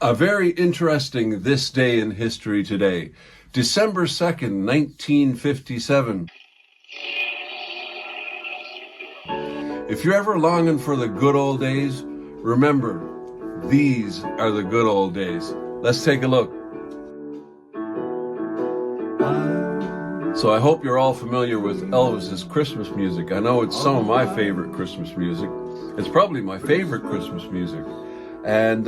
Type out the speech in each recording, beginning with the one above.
A very interesting this day in history today. December 2nd, 1957. If you're ever longing for the good old days, remember, these are the good old days. Let's take a look. So I hope you're all familiar with Elvis's Christmas music. I know it's some of my favorite Christmas music. It's probably my favorite Christmas music. And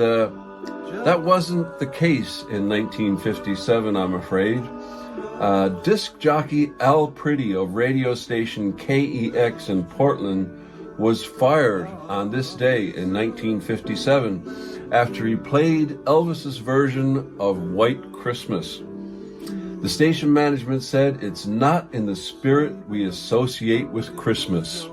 that wasn't the case in 1957, I'm afraid. Disc jockey Al Pretty of radio station KEX in Portland was fired on this day in 1957 after he played Elvis's version of White Christmas. The station management said it's not in the spirit we associate with Christmas.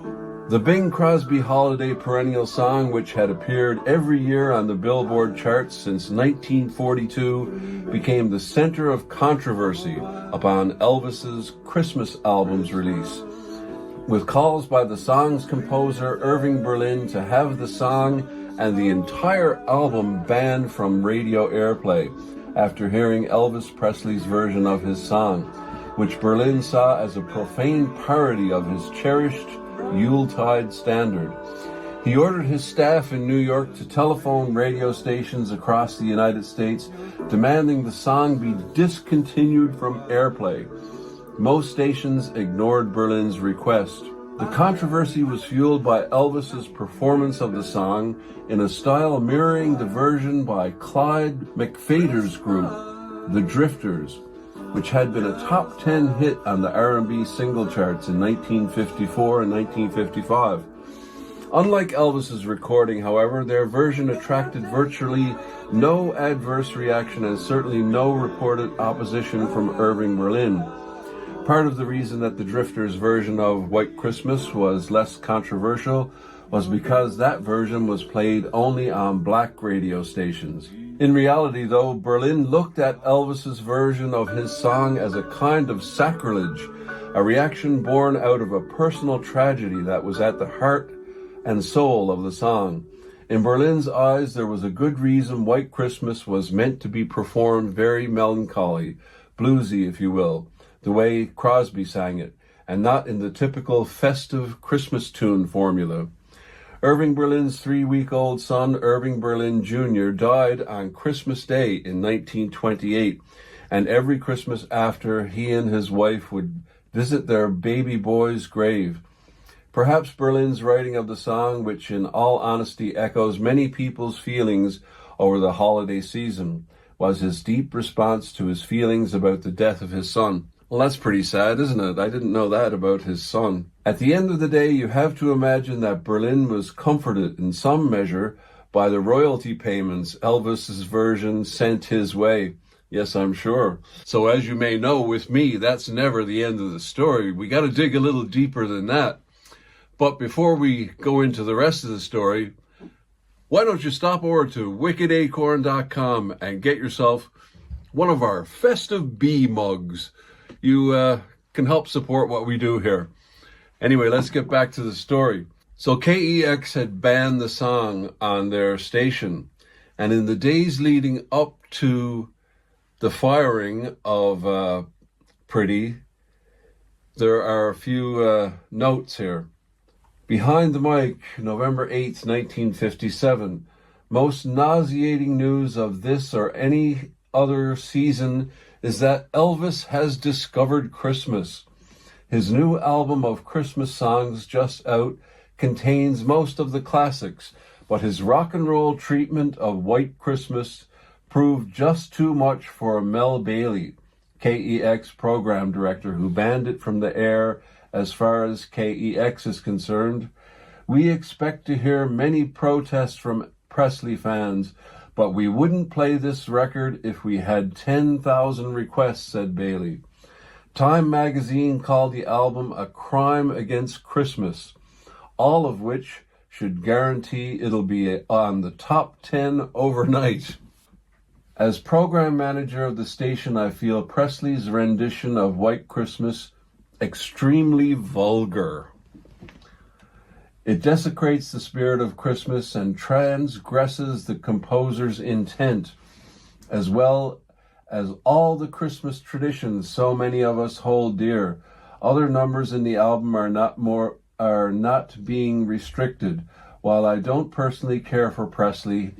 The Bing Crosby holiday perennial song, which had appeared every year on the Billboard charts since 1942, became the center of controversy upon Elvis's Christmas album's release, with calls by the song's composer Irving Berlin to have the song and the entire album banned from radio airplay after hearing Elvis Presley's version of his song, which Berlin saw as a profane parody of his cherished Yuletide standard. He ordered his staff in New York to telephone radio stations across the United States, demanding the song be discontinued from airplay. Most stations ignored Berlin's request. The controversy was fueled by Elvis's performance of the song in a style mirroring the version by Clyde McPhader's group, The Drifters, which had been a top 10 hit on the R&B single charts in 1954 and 1955. Unlike Elvis's recording, however, their version attracted virtually no adverse reaction and certainly no reported opposition from Irving Berlin. Part of the reason that the Drifters' version of White Christmas was less controversial was because that version was played only on black radio stations. In reality, though, Berlin looked at Elvis's version of his song as a kind of sacrilege, a reaction born out of a personal tragedy that was at the heart and soul of the song. In Berlin's eyes, there was a good reason White Christmas was meant to be performed very melancholy, bluesy, if you will, the way Crosby sang it, and not in the typical festive Christmas tune formula. Irving Berlin's 3-week-old son, Irving Berlin Jr., died on Christmas Day in 1928, and every Christmas after, he and his wife would visit their baby boy's grave. Perhaps Berlin's writing of the song, which in all honesty echoes many people's feelings over the holiday season, was his deep response to his feelings about the death of his son. Well, that's pretty sad, isn't it? I didn't know that about his son. At the end of the day, you have to imagine that Berlin was comforted in some measure by the royalty payments Elvis's version sent his way. Yes, I'm sure. So as you may know, with me, that's never the end of the story. We got to dig a little deeper than that. But before we go into the rest of the story, why don't you stop over to wickedacorn.com and get yourself one of our festive bee mugs. You can help support what we do here. Anyway, let's get back to the story. So KEX had banned the song on their station. And in the days leading up to the firing of Pretty, there are a few notes here. Behind the mic, November 8th, 1957. Most nauseating news of this or any other season is that Elvis has discovered Christmas. His new album of Christmas songs, just out, contains most of the classics, but his rock and roll treatment of White Christmas proved just too much for Mel Bailey, KEX program director, who banned it from the air as far as KEX is concerned. We expect to hear many protests from Presley fans, but we wouldn't play this record if we had 10,000 requests, said Bailey. Time magazine called the album a crime against Christmas, all of which should guarantee it'll be on the top 10 overnight. As program manager of the station, I feel Presley's rendition of White Christmas extremely vulgar. It desecrates the spirit of Christmas and transgresses the composer's intent. as well as all the Christmas traditions so many of us hold dear. Other numbers in the album are not being restricted. While I don't personally care for Presley,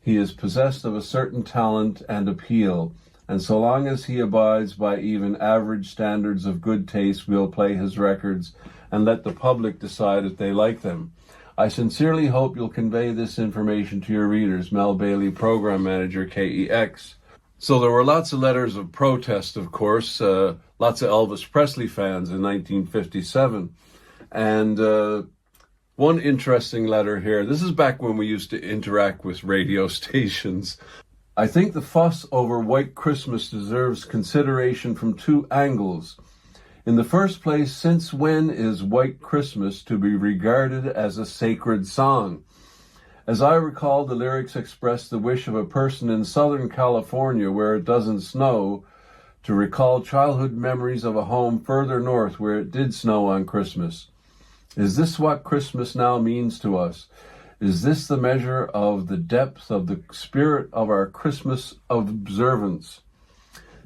he is possessed of a certain talent and appeal, and so long as he abides by even average standards of good taste, we'll play his records and let the public decide if they like them. I sincerely hope you'll convey this information to your readers. Mel Bailey, Program Manager, KEX. So there were lots of letters of protest, of course, lots of Elvis Presley fans in 1957. And one interesting letter here. This is back when we used to interact with radio stations. I think the fuss over White Christmas deserves consideration from two angles. In the first place, since when is White Christmas to be regarded as a sacred song? As I recall, the lyrics express the wish of a person in Southern California where it doesn't snow to recall childhood memories of a home further north where it did snow on Christmas. Is this what Christmas now means to us? Is this the measure of the depth of the spirit of our Christmas observance?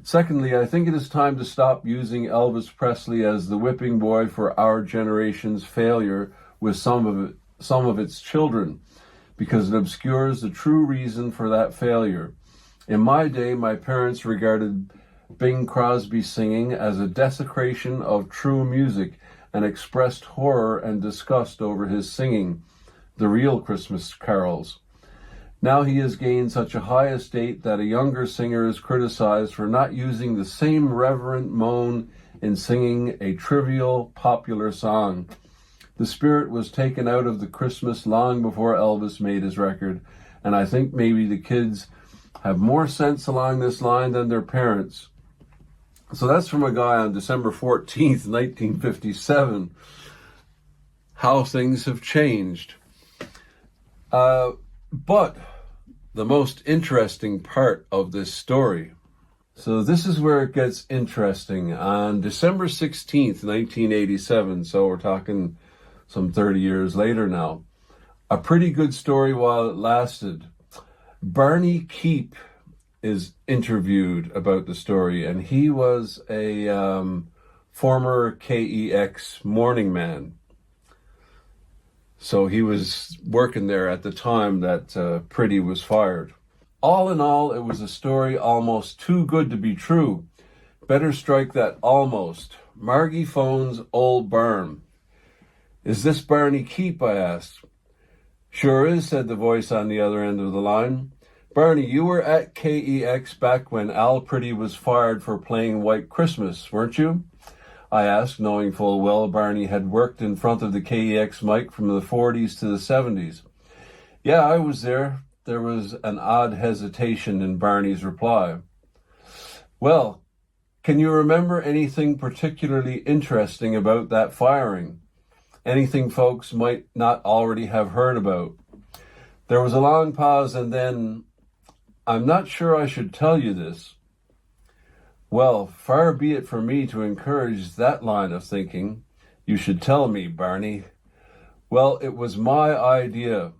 Secondly, I think it is time to stop using Elvis Presley as the whipping boy for our generation's failure with some of its children, because it obscures the true reason for that failure. In my day, my parents regarded Bing Crosby singing as a desecration of true music and expressed horror and disgust over his singing the real Christmas carols. Now he has gained such a high estate that a younger singer is criticized for not using the same reverent moan in singing a trivial, popular song. The spirit was taken out of the Christmas long before Elvis made his record, and I think maybe the kids have more sense along this line than their parents. So that's from a guy on December 14th, 1957. How things have changed. But the most interesting part of this story. So this is where it gets interesting. On December 16th, 1987, so we're talking some 30 years later now, a pretty good story while it lasted. Barney Keep is interviewed about the story, and he was a former KEX morning man. So he was working there at the time that Pretty was fired. All in all, it was a story almost too good to be true. Better strike that almost. Margie phones old Barn. Is this Barney Keep, I asked. Sure is, said the voice on the other end of the line. Barney, you were at KEX back when Al Pretty was fired for playing White Christmas, weren't you? I asked, knowing full well Barney had worked in front of the KEX mic from the 40s to the 70s. Yeah, I was there. There was an odd hesitation in Barney's reply. Well, can you remember anything particularly interesting about that firing? Anything folks might not already have heard about? There was a long pause and then, I'm not sure I should tell you this. Well, far be it from me to encourage that line of thinking. You should tell me, Barney. Well, it was my idea.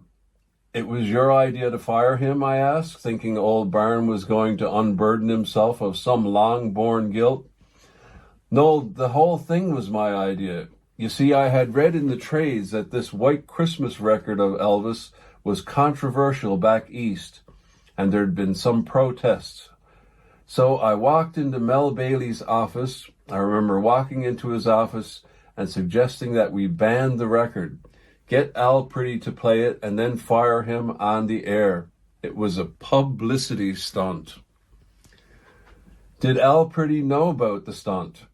It was your idea to fire him, I asked, thinking old Barn was going to unburden himself of some long-born guilt. No, the whole thing was my idea. You see, I had read in the trades that this White Christmas record of Elvis was controversial back east, and there'd been some protests. So I walked into Mel Bailey's office. I remember walking into his office and suggesting that we ban the record, get Al Pretty to play it, and then fire him on the air. It was a publicity stunt. Did Al Pretty know about the stunt?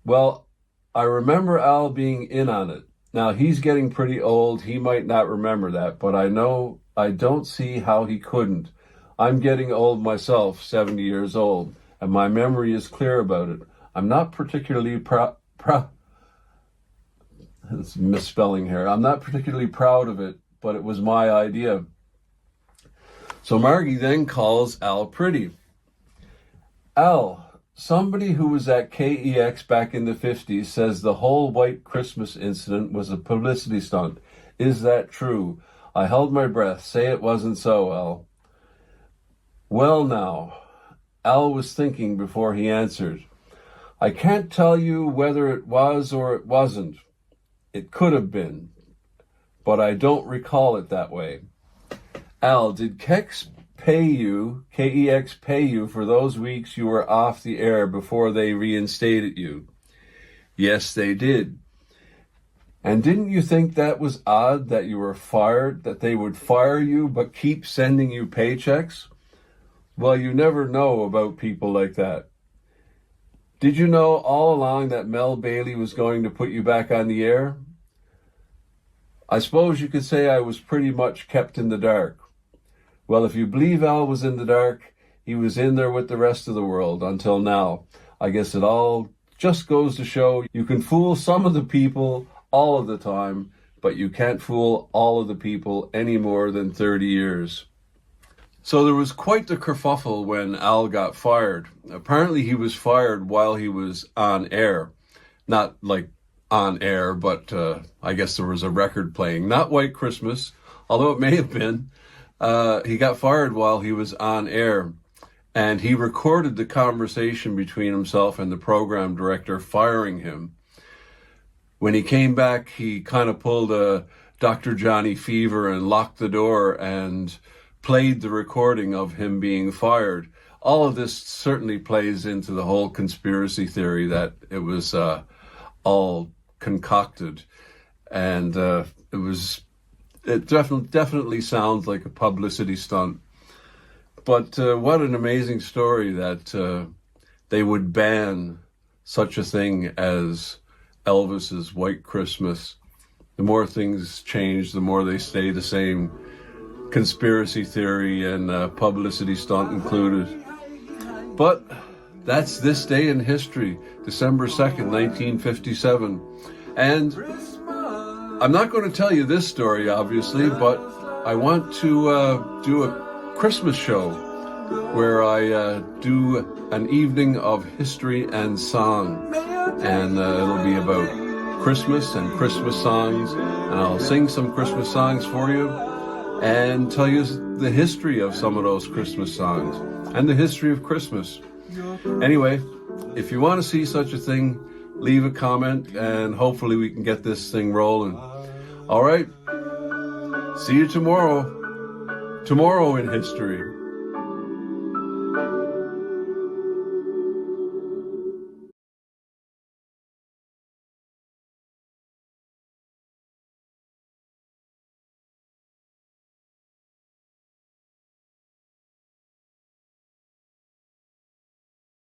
Well, I remember Al being in on it. Now, he's getting pretty old. He might not remember that, but I don't see how he couldn't. I'm getting old myself, 70 years old, and my memory is clear about it. I'm not particularly it's misspelling here. I'm not particularly proud of it, but it was my idea. So Margie then calls Al Pretty. Al, somebody who was at KEX back in the 50s says the whole White Christmas incident was a publicity stunt. Is that true? I held my breath. Say it wasn't so, Al. Well now, Al was thinking before he answered. I can't tell you whether it was or it wasn't. It could have been, but I don't recall it that way. Al, did Kex pay you, Kex pay you for those weeks you were off the air before they reinstated you? Yes, they did. And didn't you think that was odd that you were fired, that they would fire you but keep sending you paychecks? Well, you never know about people like that. Did you know all along that Mel Bailey was going to put you back on the air? I suppose you could say I was pretty much kept in the dark. Well, if you believe Al was in the dark, he was in there with the rest of the world until now. I guess it all just goes to show you can fool some of the people all of the time, but you can't fool all of the people any more than 30 years. So there was quite the kerfuffle when Al got fired. Apparently he was fired while he was on air. Not like on air, but I guess there was a record playing. Not White Christmas, although it may have been. He got fired while he was on air. And he recorded the conversation between himself and the program director firing him. When he came back, he kind of pulled a Dr. Johnny Fever and locked the door and played the recording of him being fired. All of this certainly plays into the whole conspiracy theory that it was all concocted. And it definitely sounds like a publicity stunt. But what an amazing story that they would ban such a thing as Elvis's White Christmas. The more things change, the more they stay the same. Conspiracy theory and publicity stunt included. But that's this day in history, December 2nd, 1957. And I'm not going to tell you this story, obviously, but I want to do a Christmas show where I do an evening of history and song. And it'll be about Christmas and Christmas songs. And I'll sing some Christmas songs for you and tell you the history of some of those Christmas songs and the history of Christmas. Anyway, if you want to see such a thing, leave a comment and hopefully we can get this thing rolling. All right. See you tomorrow. Tomorrow in history.